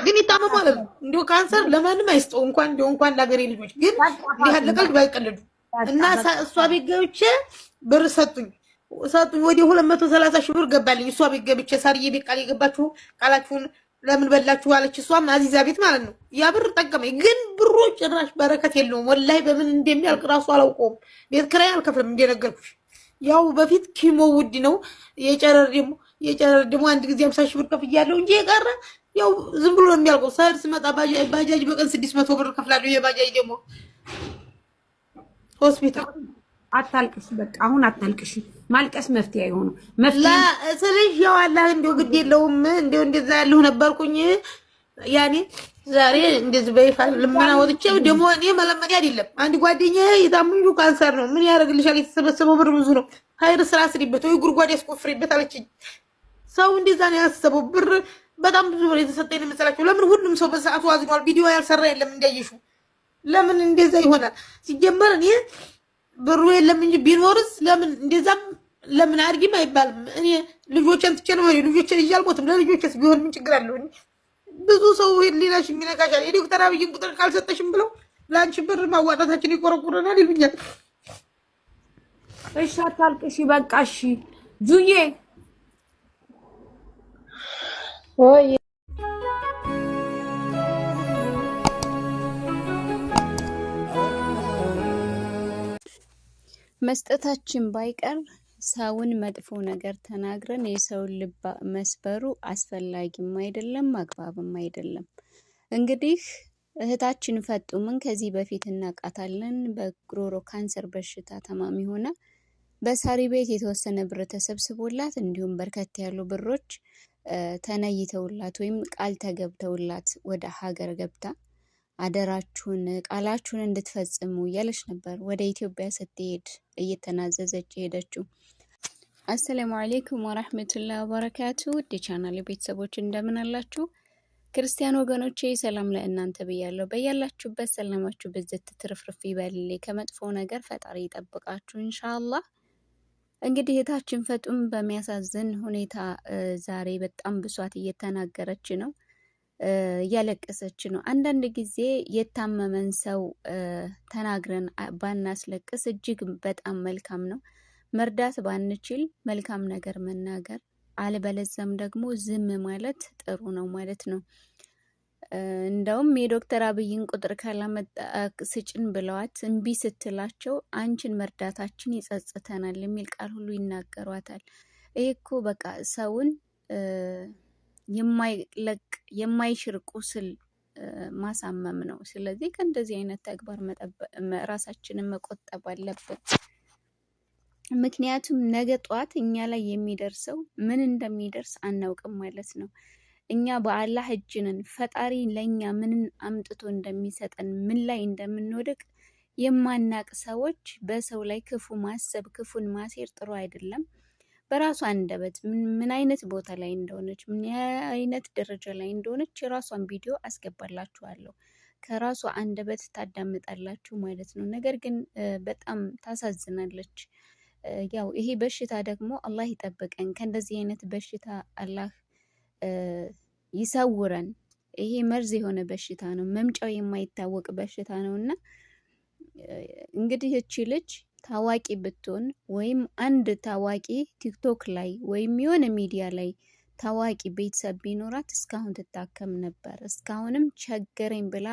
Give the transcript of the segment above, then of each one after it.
ግን ይታመሙ ማለት ነው። እንዲሁ ካንሰር ለማንም አይስጠው እንኳን ለሀገሬ ልጆች ግን እንዲህ ያለ ቀልድ ባይቀልዱ እና እሷ ቤት ገብቼ ብር ሰጡኝ ወደ 230 ሺህ ብር ገባልኝ። እሷ ቤት ገብቼ ሳርዬ ቤት ቃል የገባችሁ ቃላችሁን ለምን በላችሁ አለች። እሷም አዚዛ ቤት ማለት ነው። ያ ብር ጠቀመኝ። ግን ብሩ ጭራሽ በረከት የለውም። ወላሂ በምን እንደሚያልቅ ራሱ አላውቀውም። ቤት ኪራይ አልከፍልም እንደነገርኩሽ። ያው በፊት ኪሞ ውድ ነው። የጨረር ደግሞ አንድ ጊዜ 50 ሺህ ብር ከፍያለሁ እንጂ የቀረ ያው ዝም ብሎ ነው የሚያልቀው። ሳይድ ስመጣ ባጃጅ በቀን 600 ብር ከፍላለሁ። የባጃጅ ደግሞ ሆስፒታል አታልቅሽ። በቃ አሁን አታልቅሽ። ማልቀስ መፍትሄ አይሆኑ ላ ስለሽ ያው አላህ እንደው ግድ የለውም። እንደው እንደዛ ያለሁ ነበርኩኝ ያኔ ዛሬ እንደዚህ በይፋ ልመና ወጥቼ ደግሞ እኔ መለመን አይደለም። አንድ ጓደኛዬ የታመሙ ካንሰር ነው። ምን ያደርግልሻል? የተሰበሰበው ብር ብዙ ነው። ሀይር ስራ ስሪበት ወይ ጉድጓድ ያስቆፍሪበት አለችኝ። ሰው እንደዛ ነው ያሰበው። ብር በጣም ብዙ ብር የተሰጠኝ ነው መሰላችሁ። ለምን ሁሉም ሰው በሰዓቱ አዝኗል። ቪዲዮ ያልሰራ የለም እንዳይሹ። ለምን እንደዛ ይሆናል? ሲጀመር እኔ ብሩ የለም እንጂ ቢኖርስ ለምን እንደዛም ለምን አድርጊም አይባልም። እኔ ልጆችን ትቼ ነው ልጆችን ይዤ አልሞትም። ለልጆችስ ቢሆን ምን ችግር አለው? ብዙ ሰው ሊላሽ የሚነካሻል። የዶክተር አብይን ቁጥር ካልሰጠሽም ብለው ለአንቺ ብር ማዋጣታችን ይቆረቁረናል ይሉኛል። እሺ አታልቅሽ። በቃ እሺ ጁዬ ወይ መስጠታችን ባይቀር ሰውን መጥፎ ነገር ተናግረን የሰውን ልብ መስበሩ አስፈላጊም አይደለም አግባብም አይደለም። እንግዲህ እህታችን ፈጡምን ከዚህ በፊት እናውቃታለን። በጉሮሮ ካንሰር በሽታ ታማሚ ሆና በሳሪ ቤት የተወሰነ ብር ተሰብስቦላት እንዲሁም በርከት ያሉ ብሮች ተነይተውላት ወይም ቃል ተገብተውላት ወደ ሀገር ገብታ አደራችሁን ቃላችሁን እንድትፈጽሙ እያለች ነበር ወደ ኢትዮጵያ ስትሄድ እየተናዘዘች ሄደችው። አሰላሙ አለይኩም ወራህመቱላሂ ወበረካቱ። ውድ ቻናሌ ቤተሰቦች እንደምን አላችሁ? ክርስቲያን ወገኖቼ ሰላም ለእናንተ ብያለሁ። በያላችሁበት ሰላማችሁ በዘት ትርፍርፍ ይበልልኝ። ከመጥፎ ነገር ፈጣሪ ይጠብቃችሁ ኢንሻአላህ። እንግዲህ እህታችን ፈጡም በሚያሳዝን ሁኔታ ዛሬ በጣም ብሷት እየተናገረች ነው፣ እያለቀሰች ነው። አንዳንድ ጊዜ የታመመን ሰው ተናግረን ባናስለቅስ እጅግ በጣም መልካም ነው። መርዳት ባንችል መልካም ነገር መናገር፣ አለበለዚያም ደግሞ ዝም ማለት ጥሩ ነው ማለት ነው። እንደውም የዶክተር አብይን ቁጥር ካላመጣ ስጭን ብለዋት እምቢ ስትላቸው አንቺን መርዳታችን ይጸጽተናል የሚል ቃል ሁሉ ይናገሯታል። ይሄ እኮ በቃ ሰውን የማይለቅ የማይሽር ቁስል ማሳመም ነው። ስለዚህ ከእንደዚህ አይነት ተግባር ራሳችንን መቆጠብ አለብን። ምክንያቱም ነገ ጧት እኛ ላይ የሚደርሰው ምን እንደሚደርስ አናውቅም ማለት ነው። እኛ በአላህ እጅ ነን። ፈጣሪ ለእኛ ምንን አምጥቶ እንደሚሰጠን ምን ላይ እንደምንወድቅ የማናቅ ሰዎች በሰው ላይ ክፉ ማሰብ ክፉን ማሴር ጥሩ አይደለም። በራሷ አንደበት ምን አይነት ቦታ ላይ እንደሆነች ምን አይነት ደረጃ ላይ እንደሆነች የራሷን ቪዲዮ አስገባላችኋለሁ። ከራሷ አንደበት ታዳምጣላችሁ ማለት ነው። ነገር ግን በጣም ታሳዝናለች። ያው ይሄ በሽታ ደግሞ አላህ ይጠብቀን። ከእንደዚህ አይነት በሽታ አላህ ይሰውረን። ይሄ መርዝ የሆነ በሽታ ነው፣ መምጫው የማይታወቅ በሽታ ነው እና እንግዲህ እቺ ልጅ ታዋቂ ብትሆን ወይም አንድ ታዋቂ ቲክቶክ ላይ ወይም የሆነ ሚዲያ ላይ ታዋቂ ቤተሰብ ቢኖራት እስካሁን ትታከም ነበር። እስካሁንም ቸገረኝ ብላ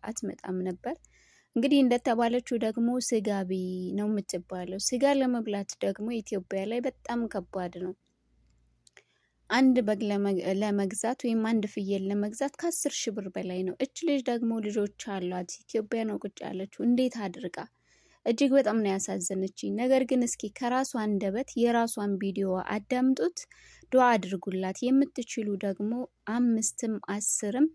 አትመጣም ነበር። እንግዲህ እንደተባለችው ደግሞ ስጋቢ ነው የምትባለው። ስጋ ለመብላት ደግሞ ኢትዮጵያ ላይ በጣም ከባድ ነው። አንድ በግ ለመግዛት ወይም አንድ ፍየል ለመግዛት ከ10 ሺህ ብር በላይ ነው። እች ልጅ ደግሞ ልጆች አሏት። ኢትዮጵያ ነው ቁጭ ያለችው። እንዴት አድርጋ እጅግ በጣም ነው ያሳዘነችኝ። ነገር ግን እስኪ ከራሷ አንደበት የራሷን ቪዲዮ አዳምጡት፣ ዱዓ አድርጉላት። የምትችሉ ደግሞ 5ም 10ም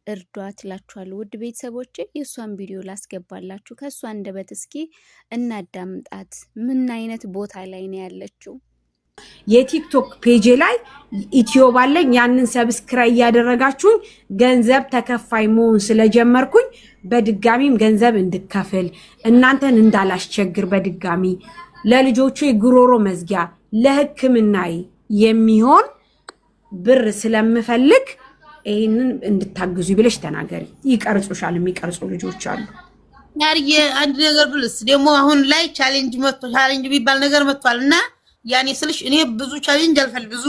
እርዷት እላችኋለሁ። ውድ ቤተሰቦቼ የእሷን ቪዲዮ ላስገባላችሁ። ከእሷ አንደበት እስኪ እናዳምጣት። ምን አይነት ቦታ ላይ ነው ያለችው? የቲክቶክ ፔጅ ላይ ኢትዮ ባለኝ ያንን ሰብስክራይብ እያደረጋችሁኝ ገንዘብ ተከፋይ መሆን ስለጀመርኩኝ በድጋሚም ገንዘብ እንድከፍል እናንተን እንዳላስቸግር በድጋሚ ለልጆቹ የጉሮሮ መዝጊያ ለሕክምና የሚሆን ብር ስለምፈልግ ይሄንን እንድታግዙ ብለሽ ተናገሪ። ይቀርጹሻል፣ የሚቀርጹ ልጆች አሉ። ያርዬ አንድ ነገር ብልስ ደግሞ አሁን ላይ ቻሌንጅ ቢባል ነገር መጥቷልና ያኔ ስልሽ እኔ ብዙ ቻሌንጅ አልፈልግም። ብዙ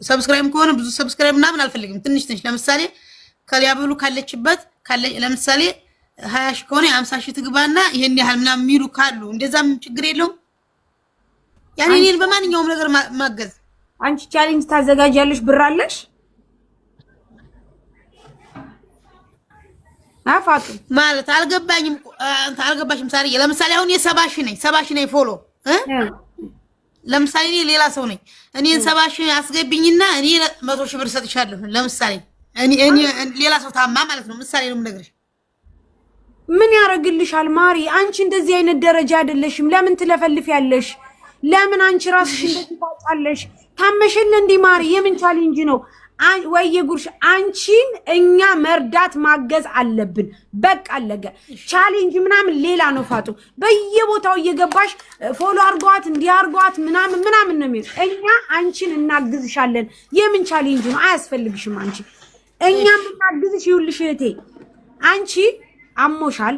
ሰብስክራይብ ከሆነ ብዙ ሰብስክራይብ ምናምን አልፈልግም። ትንሽ ለምሳሌ ከሊያብሉ ካለችበት ለምሳሌ 20 ሺህ ከሆነ 50 ሺህ ትግባና ይሄን ያህል ምናምን የሚሉ ካሉ እንደዛም ችግር የለውም። ያኔ እኔን በማንኛውም ነገር ማገዝ። አንቺ ቻሌንጅ ታዘጋጃለሽ? ብር አለሽ? አፋጡ ማለት አልገባሽም ሳሪ። ለምሳሌ አሁን የ70 ሺህ ነኝ ፎሎ ለምሳሌ እኔ ሌላ ሰው ነኝ። እኔን 70 ሺህ አስገብኝና እኔ 100 ሺህ ብር ሰጥሻለሁ። ለምሳሌ እኔ ሌላ ሰው ታማ ማለት ነው። ምሳሌ ነው የምነግርሽ። ምን ያረግልሻል ማሪ? አንቺ እንደዚህ አይነት ደረጃ አይደለሽም። ለምን ትለፈልፊያለሽ? ለምን አንቺ ራስሽ እንደዚህ ታውቃለሽ? ታመሽል እንዴ ማሪ? የምን ቻሌንጅ ነው? ወይ ጉርሽ አንቺን እኛ መርዳት ማገዝ አለብን። በቃ አለገ። ቻሌንጅ ምናምን ሌላ ነው ፋጡ። በየቦታው እየገባሽ ፎሎ አርጓት እንዲያርጓት ምናምን ነው የሚል። እኛ አንቺን እናግዝሻለን። የምን ቻሌንጅ ነው? አያስፈልግሽም። አንቺ እኛ ምናግዝሽ ይውልሽ እህቴ፣ አንቺ አሞሻል።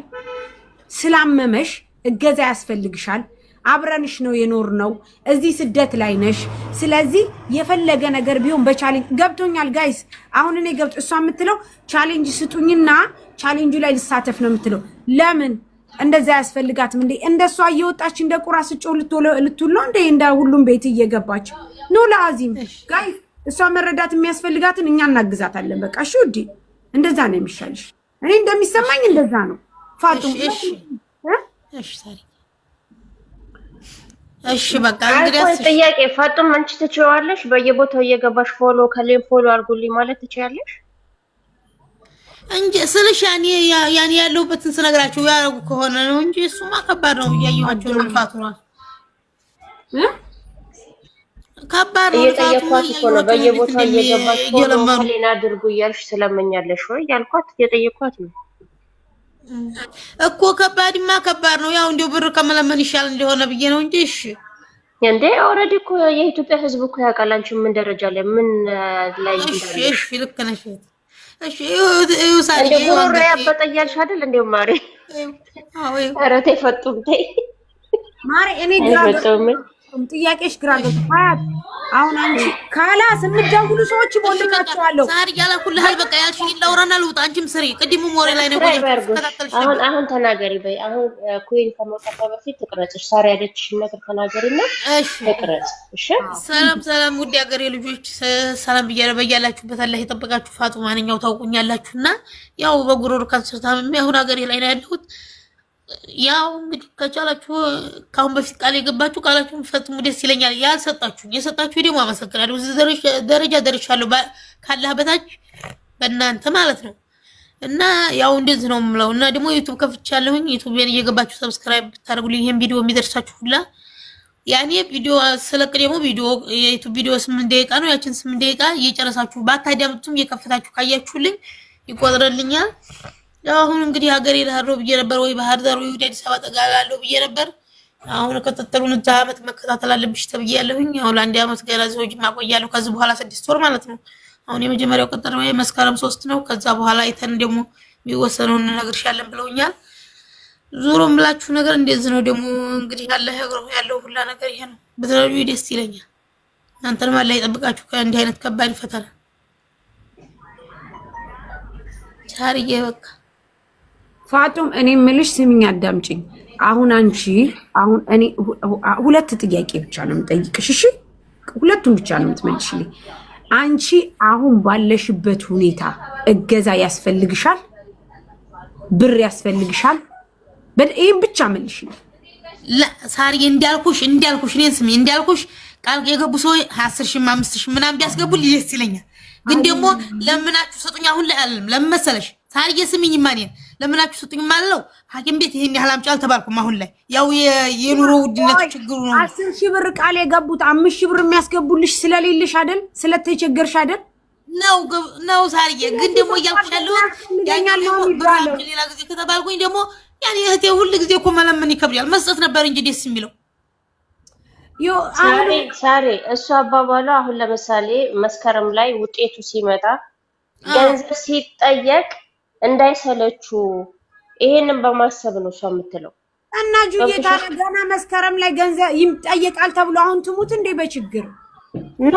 ስላመመሽ እገዛ ያስፈልግሻል። አብረንሽ ነው የኖርነው። እዚህ ስደት ላይ ነሽ። ስለዚህ የፈለገ ነገር ቢሆን በቻሌንጅ ገብቶኛል ጋይስ። አሁን እኔ እሷ የምትለው ቻሌንጅ ስጡኝና ቻሌንጁ ላይ ልሳተፍ ነው የምትለው። ለምን እንደዛ ያስፈልጋትም እንዴ? እንደሷ እየወጣች እንደ ቁራ ስጮህ ልትውል ነው እንዴ? እንደ ሁሉም ቤት እየገባች ነው። ለአዚም ጋይስ እሷ መረዳት የሚያስፈልጋትን እኛ እናግዛታለን። በቃ እሺ ውዴ፣ እንደዛ ነው የሚሻልሽ። እኔ እንደሚሰማኝ እንደዛ ነው ፋጡም። እሺ በቃ እንግዲህ ጥያቄ ፋጡም፣ አንቺ ትችያለሽ? በየቦታው እየገባሽ ፎሎ አድርጉልኝ ማለት ትችያለሽ እንጂ ስልሽ ያኔ ያለሁበትን ስነግራችሁ ያረጉ ከሆነ ነው እንጂ እሱማ ከባድ ነው። እያየኋቸው ነው። ልፋቱ ነው ከባድ ነው። እየጠየኳት እኮ ነው። በየቦታው እየገባሽ ፎሎ አድርጉ እያልሽ ስለመኛለሽ ወይ ያልኳት እየጠየኳት ነው እኮ። ከባድ ነው። ያው እንደው ብር ከመለመን ይሻል እንደሆነ ብዬ ነው እንጂ። እሺ እንዴ ኦሬዲ እኮ የኢትዮጵያ ሕዝብ እኮ ያውቃል አንቺ ምን ደረጃ ላይ ምን ላይ እንዳለሽ። እሺ ልክ ነሽ። እሺ ሳሪ ጉሮሮ ያበጠያልሽ አይደል እንዴ ማሪ? አዎ ኧረ ተይ ፈጡም ተይ ማሪ። እኔ ጥያቄሽ ግራ ገብቶኛል። አሁን አንቺ ካላስ የምትደውሉ ሰዎች ሞልካቸዋለሁ። ሳሪ ያላኩልህ በቃ ያልሽኝ ላውራና ልውጣ። አንቺም ስሪ። ቅድሙ ሞሬ ላይ ነው ተከታተልሽ። አሁን ተናገሪ በይ። አሁን ኩይን ከመውጣቷ በፊት ትቅረጽሽ። ሳሪ ያለችሽን ነገር ተናገሪና እሺ ትቅረጽ። እሺ ሰላም ውድ ሀገሬ ልጆች፣ ሰላም በያላችሁበት አላህ ይጠብቃችሁ። ፋጡ ማንኛው ታውቁኛላችሁና ያው በጉሮሮ ካንሰር ታምሜ አሁን ሀገሬ ላይ ነው ያለሁት። ያው እንግዲህ ከቻላችሁ ካሁን በፊት ቃል የገባችሁ ቃላችሁን ፈጽሙ፣ ደስ ይለኛል። የሰጣችሁ ደግሞ አመሰግናለሁ። እዚህ ደረጃ ደርሻለሁ ካላህ በታች በእናንተ ማለት ነው። እና ያው እንደዚህ ነው የምለው። እና ደግሞ ዩቲዩብ ከፍቻለሁኝ። ዩቲዩብን እየገባችሁ ሰብስክራይብ ብታደርጉልኝ ይሄን ቪዲዮ የሚደርሳችሁ ሁላ ያኔ ቪዲዮ ስለቅ ደግሞ የዩቲዩብ ቪዲዮ 8 ደቂቃ ነው። ያችን 8 ደቂቃ እየጨረሳችሁ ባታዳምጡም እየከፈታችሁ ካያችሁልኝ ይቆጥርልኛል። አሁን እንግዲህ ሀገሬ ዳሮ ብዬ ነበር ወይ ባህር ዳር ወይ አዲስ አበባ ጠጋላለሁ ብዬ ነበር። አሁን ከተተሉን አመት መከታተል አለብሽ ተብያለሁኝ። አሁን ለአንድ አመት ገና ዘውጅ ማቆያለሁ። ከዚህ በኋላ 6 ወር ማለት ነው። አሁን የመጀመሪያው ቀጠሮ መስከረም 3 ነው። ከዛ በኋላ አይተን ደግሞ የሚወሰነውን እነግርሻለን ብለውኛል። ዙሮ ምላችሁ ነገር እንደዚህ ነው። ደግሞ እንግዲህ ያለው ሁላ ነገር ይሄ ነው። በተለዩ ደስ ይለኛል። እናንተንም አላህ ይጠብቃችሁ ከእንዲህ አይነት ከባድ ፈተና። ቻርዬ በቃ ፋጡም እኔ ምልሽ ስሚኝ፣ አዳምጪኝ። አሁን አንቺ እኔ ሁለት ጥያቄ ብቻ ነው የምጠይቅሽ። እሺ ሁለቱም ብቻ ነው የምትመልሽልኝ። አንቺ አሁን ባለሽበት ሁኔታ እገዛ ያስፈልግሻል? ብር ያስፈልግሻል? ይሄን ብቻ መልሽልኝ። ሳሪ እንዳልኩሽ እኔን ስሚ እንዳልኩሽ ቃል የገቡ ሰው 10 ሺህ 5 ሺህ ምናምን ቢያስገቡልኝ ደስ ይለኛል። ግን ደግሞ ለምናችሁ ሰጡኝ። አሁን ላይ አለም ለምመሰለሽ ሳሪ ስሚኝ ማንያን ለምናችሁ ሰጡኝ ማለት ሐኪም ቤት ይሄን ያህል አምጪ አልተባልኩም። አሁን ላይ ያው የኑሮ ውድነት ችግሩ ነው። 10 ሺህ ብር ቃል የገቡት 5 ሺህ ብር የሚያስገቡልሽ ስለሌለሽ አይደል? ስለተቸገርሽ አይደል? ነው ሳሪዬ። ግን ደግሞ እያልኩሻለሁ ሌላ ጊዜ ከተባልኩኝ ደግሞ ያኔ እህቴ ሁሉ ጊዜ እኮ መለመን ይከብዳል። መስጠት ነበር እንጂ ደስ የሚለው ሳሪ እሱ አባባሉ አሁን ለምሳሌ መስከረም ላይ ውጤቱ ሲመጣ ገንዘብ ሲጠየቅ እንዳይሰለቹ ይሄንን በማሰብ ነው ሰው የምትለው። እና ጁዬ ታዲያ ገና መስከረም ላይ ገንዘብ ይጠየቃል ተብሎ አሁን ትሙት እንዴ በችግር ኖ